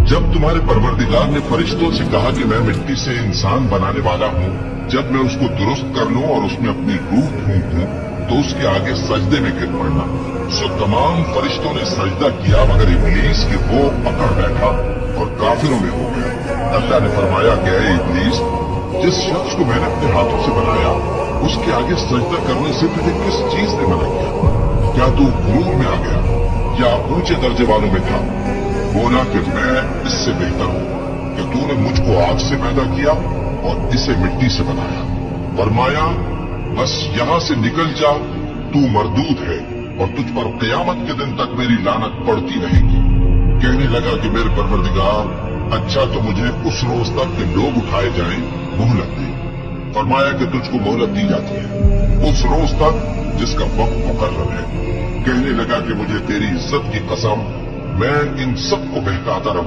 जब तुम्हारे परवरदिगार ने फरिश्तों से कहा कि मैं मिट्टी से इंसान बनाने वाला हूँ, जब मैं उसको दुरुस्त कर लूं और उसमें अपनी रूह फूंक दूं, तो उसके आगे सजदे में गिर पड़ना। सो तमाम फरिश्तों ने सजदा किया मगर इब्लीस कि वो पकड़ बैठा और काफिरों में हो गया। अल्लाह ने फरमाया कि ऐ इब्लीस, जिस शख्स को मैंने अपने हाथों से बनाया उसके आगे सजदा करने से तुझे किस चीज ने मना किया? क्या तू गुरूर में आ गया या ऊंचे दर्जे वालों में था? बोला कि मैं इससे बेहतर हूं कि तूने मुझको आग से पैदा किया और इसे मिट्टी से बनाया। फरमाया बस यहां से निकल जा, तू मरदूद है और तुझ पर क़यामत के दिन तक मेरी लानत पड़ती रहेगी। कहने लगा कि मेरे परवरदिगार, अच्छा तो मुझे उस रोज तक के लोग उठाए जाएं मोहलत दे। फरमाया कि तुझको मोहलत दी जाती है उस रोज तक जिसका वक्त मुकर्रर है। कहने लगा कि मुझे तेरी इज्जत की कसम, मैं इन सबको बहकाता रहूं